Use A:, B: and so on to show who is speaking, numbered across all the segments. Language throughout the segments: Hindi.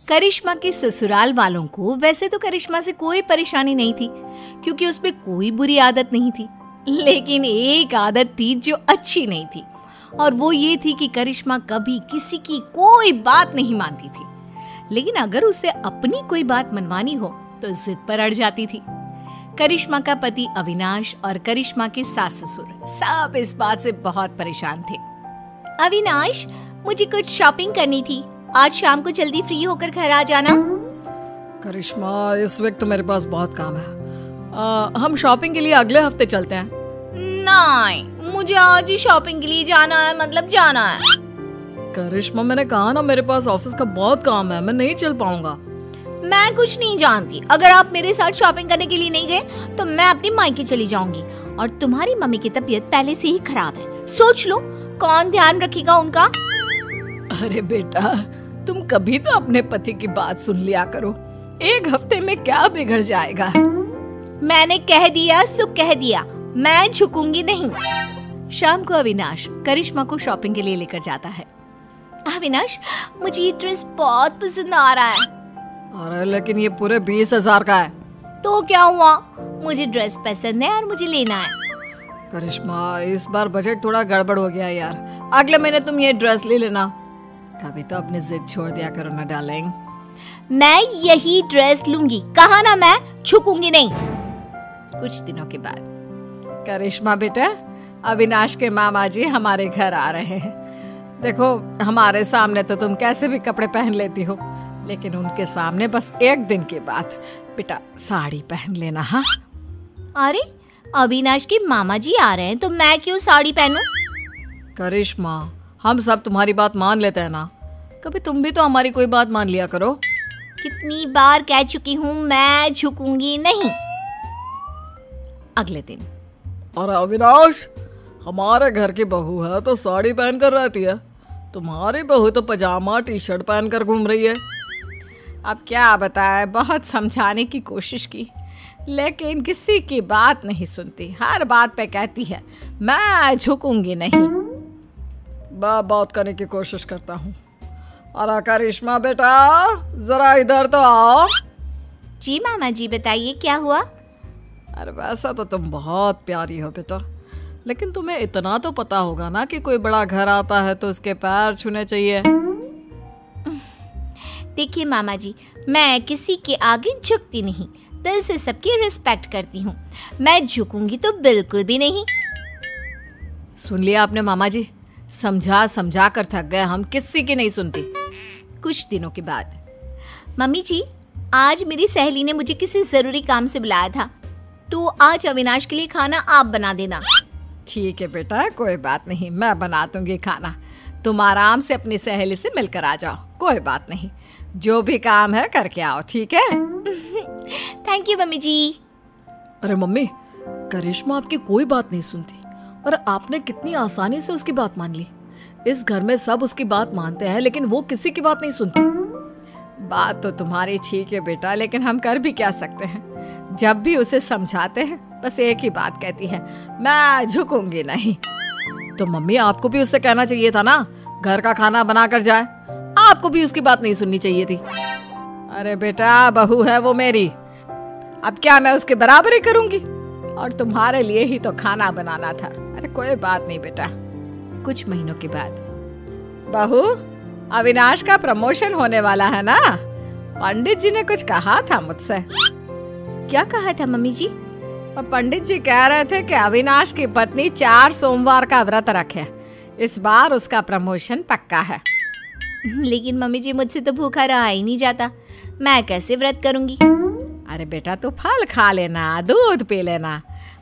A: करिश्मा के ससुराल वालों को वैसे तो करिश्मा से कोई परेशानी नहीं थी, क्योंकि उसमें कोई बुरी आदत नहीं थी। लेकिन एक आदत थी जो अच्छी नहीं थी, और वो ये थी कि करिश्मा कभी किसी की कोई बात नहीं मानती थी। लेकिन अगर उसे अपनी कोई बात मनवानी हो तो जिद पर अड़ जाती थी। करिश्मा का पति अविनाश और करिश्मा के सास ससुर सब इस बात से बहुत परेशान थे। अविनाश, मुझे कुछ शॉपिंग करनी थी, आज शाम को जल्दी फ्री होकर घर आ जाना।
B: करिश्मा, इस वक्त तो मेरे पास बहुत काम है। हम शॉपिंग के लिए अगले हफ्ते चलते हैं।
A: नहीं, मुझे आज ही शॉपिंग के लिए जाना है, मतलब जाना है।
B: करिश्मा, मैंने कहा ना, मेरे पास ऑफिस का बहुत काम है, मैं नहीं चल पाऊंगा।
A: मैं कुछ नहीं जानती, अगर आप मेरे साथ शॉपिंग करने के लिए नहीं गए तो मैं अपनी मायके चली जाऊंगी। और तुम्हारी मम्मी की तबीयत पहले से ही खराब है, सोच लो कौन ध्यान रखेगा उनका।
B: अरे बेटा, तुम कभी तो अपने पति की बात सुन लिया करो, एक हफ्ते में क्या बिगड़ जाएगा।
A: मैंने कह दिया सो कह दिया, मैं झुकूंगी नहीं। शाम को अविनाश करिश्मा को शॉपिंग के लिए लेकर जाता है। अविनाश, मुझे ये ड्रेस बहुत पसंद आ रहा है।
B: अरे लेकिन ये पूरे 20,000 का है।
A: तो क्या हुआ, मुझे ड्रेस पसंद है और मुझे लेना है।
B: करिश्मा, इस बार बजट थोड़ा गड़बड़ हो गया यार, अगले महीने तुम ये ड्रेस ले लेना। कभी तो अपनी जिद छोड़ दिया करो ना डार्लिंग।
A: मैं यही ड्रेस लूंगी, कहा ना, मैं झुकूंगी नहीं। कुछ दिनों के बाद,
B: करिश्मा बेटा, अविनाश के मामा जी हमारे घर आ रहे हैं। देखो, हमारे सामने तो तुम कैसे भी कपड़े पहन लेती हो, लेकिन उनके सामने बस एक दिन के बाद बेटा साड़ी पहन लेना। हाँ?
A: अरे, अविनाश के मामा जी आ रहे हैं तो मैं क्यों साड़ी पहनूं?
B: करिश्मा, हम सब तुम्हारी बात मान लेते हैं ना, कभी तुम भी तो हमारी कोई बात मान लिया करो।
A: कितनी बार कह चुकी हूँ, मैं झुकूंगी नहीं। अगले दिन,
B: और अविनाश, हमारे घर की बहू है तो साड़ी पहन कर रहती है, तुम्हारी बहू तो पजामा टी शर्ट पहन कर घूम रही है।
A: अब क्या बताएं, बहुत समझाने की कोशिश की, लेकिन किसी की बात नहीं सुनती, हर बात पे कहती है मैं झुकूंगी नहीं।
B: बात करने की कोशिश करता हूँ। अरे करिश्मा बेटा, जरा इधर तो आओ।
A: जी मामा जी, बताइए क्या हुआ?
B: अरे वैसा तो तुम बहुत प्यारी हो बेटा, लेकिन तुम्हें इतना तो पता होगा ना कि कोई बड़ा घर आता है तो उसके पैर छूने चाहिए।
A: देखिए मामा जी, मैं किसी के आगे झुकती नहीं, दिल से सबकी रिस्पेक्ट करती हूँ, मैं झुकूंगी तो बिल्कुल भी नहीं।
B: सुन लिया आपने मामा जी, समझा समझा कर थक गए हम, किसी की नहीं सुनती।
A: कुछ दिनों के बाद, मम्मी जी, आज मेरी सहेली ने मुझे किसी जरूरी काम से बुलाया था, तो आज अविनाश के लिए खाना आप बना देना।
B: ठीक है बेटा, कोई बात नहीं, मैं बना दूंगी खाना, तुम आराम से अपनी सहेली से मिलकर आ जाओ, कोई बात नहीं, जो भी काम है करके आओ, ठीक है?
A: थैंक यू मम्मी जी।
B: अरे मम्मी, करिश्मा आपकी कोई बात नहीं सुनती, और आपने कितनी आसानी से उसकी बात मान ली। इस घर में सब उसकी बात मानते हैं, लेकिन वो किसी की बात नहीं सुनती। बात तो तुम्हारी ठीक है बेटा, लेकिन हम कर भी क्या सकते हैं, जब भी उसे समझाते हैं बस एक ही बात कहती है, मैं झुकूंगी नहीं। तो मम्मी, आपको भी उससे कहना चाहिए था ना, घर का खाना बना कर जाए, आपको भी उसकी बात नहीं सुननी चाहिए थी। अरे बेटा, बहू है वो मेरी, अब क्या मैं उसके बराबरी करूंगी? और तुम्हारे लिए ही तो खाना बनाना था। अरे कोई बात नहीं बेटा।
A: कुछ महीनों के बाद,
B: बहू, अविनाश का प्रमोशन होने वाला है ना, पंडित जी ने कुछ कहा था मुझसे।
A: क्या कहा था मम्मी जी?
B: पंडित जी कह रहे थे कि अविनाश की पत्नी 4 सोमवार का व्रत रखे, इस बार उसका प्रमोशन पक्का है।
A: लेकिन मम्मी जी, मुझसे तो भूखा रहा ही नहीं जाता, मैं कैसे व्रत करूंगी?
B: अरे बेटा, तू फल खा लेना, दूध पी लेना,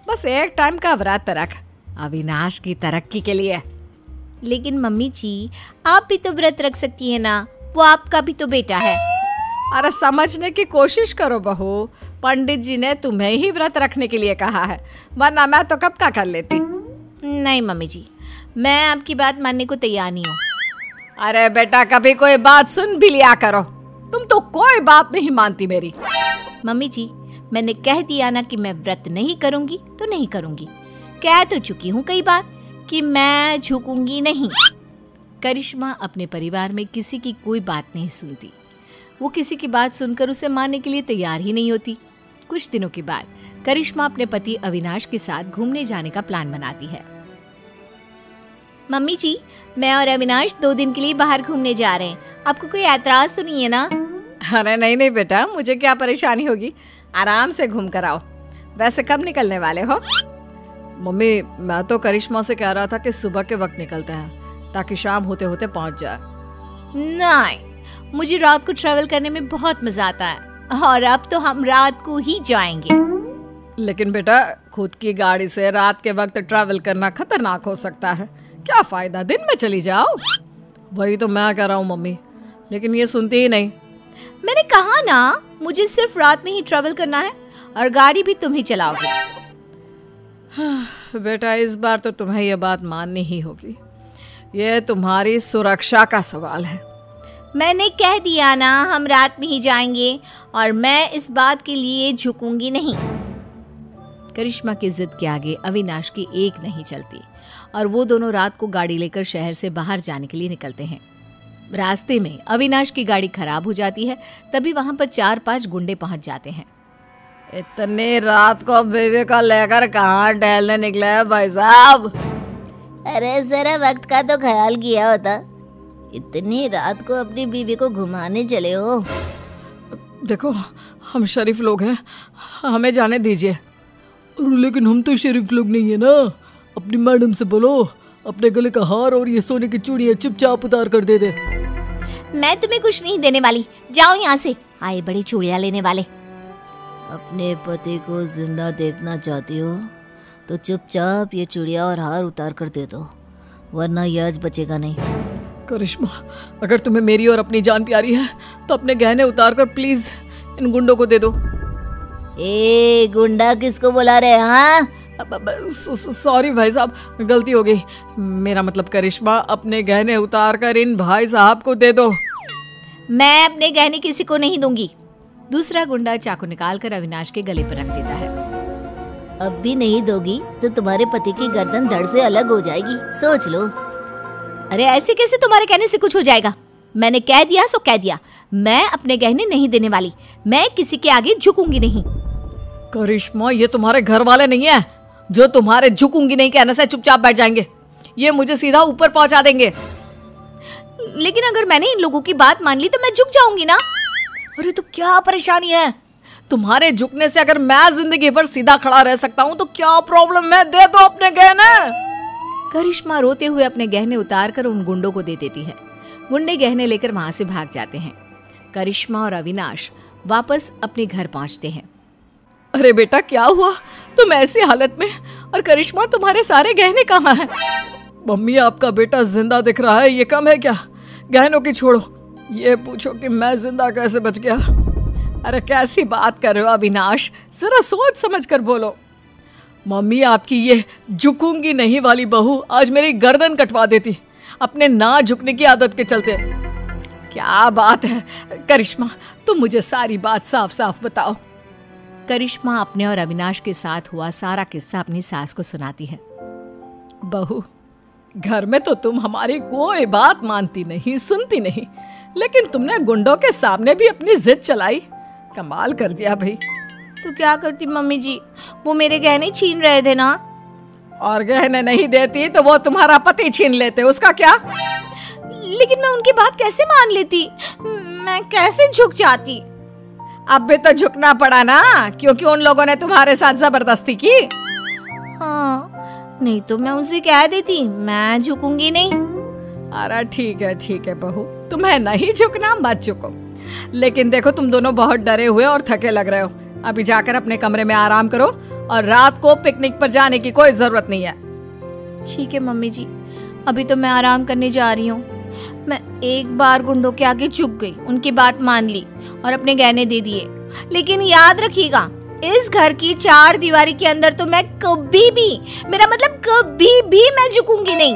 B: बस एक टाइम का व्रत रख, अविनाश की तरक्की के लिए।
A: लेकिन मम्मी जी, आप भी तो व्रत रख सकती है ना, वो आपका भी तो बेटा है।
B: अरे समझने की कोशिश करो बहू, पंडित जी ने तुम्हें ही व्रत रखने के लिए कहा है, वरना मैं तो कब का कर लेती।
A: नहीं मम्मी जी, मैं आपकी बात मानने को तैयार नहीं हूँ।
B: अरे बेटा, कभी कोई बात सुन भी लिया करो, तुम तो कोई बात नहीं मानती मेरी।
A: मम्मी जी, मैंने कह दिया ना कि मैं व्रत नहीं करूंगी तो नहीं करूंगी, कह तो चुकी हूँ कई बार कि मैं झुकूंगी नहीं। करिश्मा अपने परिवार में किसी की कोई बात नहीं सुनती, वो किसी की बात सुनकर उसे मानने के लिए तैयार ही नहीं होती। कुछ दिनों के बाद करिश्मा अपने पति अविनाश के साथ घूमने जाने का प्लान बनाती है। मम्मी जी, मैं और अविनाश 2 दिन के लिए बाहर घूमने जा रहे हैं, आपको कोई ऐतराज तो नहीं है ना?
B: अरे नहीं नहीं बेटा, मुझे क्या परेशानी होगी, आराम से घूम कर आओ। वैसे कब निकलने वाले हो? मम्मी, मैं तो करिश्मा से कह रहा था कि सुबह के वक्त निकलते हैं ताकि शाम होते होते पहुंच जाए।
A: नहीं, मुझे रात को ट्रैवल करने में बहुत मजा आता है और अब तो हम रात को ही जाएंगे।
B: लेकिन बेटा, खुद की गाड़ी से रात के वक्त ट्रैवल करना खतरनाक हो सकता है। क्या फायदा, दिन में चली जाओ। वही तो मैं कह रहा हूँ मम्मी, लेकिन ये सुनती ही नहीं।
A: मैंने कहा ना, मुझे सिर्फ रात में ही ट्रैवल करना है और गाड़ी भी तुम ही चलाओगे।
B: बेटा, इस बार तो तुम्हें यह बात माननी ही होगी। ये तुम्हारी सुरक्षा का सवाल है।
A: मैंने कह दिया ना, हम रात में ही जाएंगे और मैं इस बात के लिए झुकूंगी नहीं। करिश्मा की जिद के आगे अविनाश की एक नहीं चलती और वो दोनों रात को गाड़ी लेकर शहर से बाहर जाने के लिए निकलते हैं। रास्ते में अविनाश की गाड़ी खराब हो जाती है, तभी वहां पर 4-5 गुंडे पहुंच जाते हैं।
B: इतनी रात को बेबी का लेकर कहाँ टहलने निकले हैं भाई साहब?
C: अरे जरा वक्त का तो ख्याल किया होता, इतनी रात को अपनी बीवी को घुमाने चले हो।
B: देखो, हम शरीफ लोग हैं, हमें जाने दीजिए। लेकिन हम तो शरीफ लोग नहीं है ना। अपनी मैडम से बोलो अपने गले का हार और ये सोने की चूड़ियां चुपचाप उतार कर दे दे।
A: मैं तुम्हें कुछ नहीं देने वाली, जाओ यहाँ से, आए बड़े चूड़ियां लेने वाले।
C: अपने पति को जिंदा देखना चाहती हो तो चुपचाप ये चूड़ियां और हार उतार कर दे दो, वरना ये आज बचेगा नहीं।
B: करिश्मा, अगर तुम्हें मेरी और अपनी जान प्यारी है तो अपने गहने उतार कर प्लीज इन गुंडों को दे दो।
C: ए गुंडा किसको बुला रहे हैं? हाँ,
B: सॉरी भाई साहब, गलती हो गई। मेरा मतलब करिश्मा, अपने गहने उतार कर इन भाई साहब को दे दो।
A: मैं अपने गहने किसी को नहीं दूंगी। दूसरा गुंडा चाकू निकालकर अविनाश के गले पर रख देता है।
C: अब भी नहीं दोगी तो तुम्हारे पति की गर्दन धड़ से अलग हो जाएगी, सोच लो।
A: अरे ऐसे कैसे तुम्हारे कहने से कुछ हो जाएगा? मैंने कह दिया सो कह दिया, मैं अपने गहने नहीं देने वाली, मैं किसी के आगे झुकूंगी नहीं।
B: करिश्मा, ये तुम्हारे घर वाले नहीं है जो तुम्हारे झुकूंगी नहीं कहने से चुपचाप बैठ जाएंगे। ये मुझे सीधा ऊपर पहुंचा देंगे।
A: लेकिन अगर मैंने इन लोगों की बात मान ली तो मैं झुक जाऊंगी ना।
B: अरे तो क्या परेशानी है? तुम्हारे झुकने से अगर मैं जिंदगी भर सीधा खड़ा रह सकता हूँ तो क्या प्रॉब्लम है? दे दो अपने गहने।
A: करिश्मा रोते हुए अपने गहने उतार कर उन गुंडों को दे देती है। गुंडे गहने लेकर वहां से भाग जाते हैं। करिश्मा और अविनाश वापस अपने घर पहुंचते हैं।
B: अरे बेटा, क्या हुआ? तुम ऐसी हालत में, और करिश्मा तुम्हारे सारे गहने कहाँ हैं? मम्मी, आपका बेटा जिंदा दिख रहा है, ये कम है क्या? गहनों की छोड़ो, ये पूछो कि मैं जिंदा कैसे बच गया। अरे कैसी बात कर रहे हो अविनाश, जरा सोच समझ कर बोलो। मम्मी, आपकी ये झुकूंगी नहीं वाली बहू आज मेरी गर्दन कटवा देती अपने ना झुकने की आदत के चलते। क्या बात है करिश्मा, तुम मुझे सारी बात साफ साफ बताओ।
A: करिश्मा अपने और अविनाश के साथ हुआ सारा किस्सा अपनी सास को सुनाती है।
B: बहू, घर में तो तुम हमारी कोई बात मानती नहीं, सुनती नहीं, लेकिन तुमने गुंडों के सामने भी अपनी जिद चलाई। कमाल कर दिया भाई।
A: तो क्या करती मम्मी जी, वो मेरे गहने छीन रहे थे ना।
B: और गहने नहीं देती तो वो तुम्हारा पति छीन लेते, उसका क्या?
A: लेकिन मैं उनकी बात कैसे मान लेती, मैं कैसे झुक जाती?
B: अब भी तो झुकना पड़ा ना, क्योंकि उन लोगों ने तुम्हारे साथ जबरदस्ती की।
A: हाँ, नहीं तो मैं उनसे कह देती मैं झुकूंगी नहीं।
B: अरे ठीक है बहू, तुम्हें नहीं झुकना मत झुको। लेकिन देखो, तुम दोनों बहुत डरे हुए और थके लग रहे हो। अभी जाकर अपने कमरे में आराम करो और रात को पिकनिक पर जाने की कोई जरूरत नहीं है।
A: ठीक है मम्मी जी, अभी तो मैं आराम करने जा रही हूँ। मैं एक बार गुंडों के आगे झुक गई, उनकी बात मान ली और अपने गहने दे दिए। लेकिन याद रखिएगा, इस घर की 4 दीवारी के अंदर तो मैं कभी भी, मेरा मतलब कभी भी मैं झुकूंगी नहीं।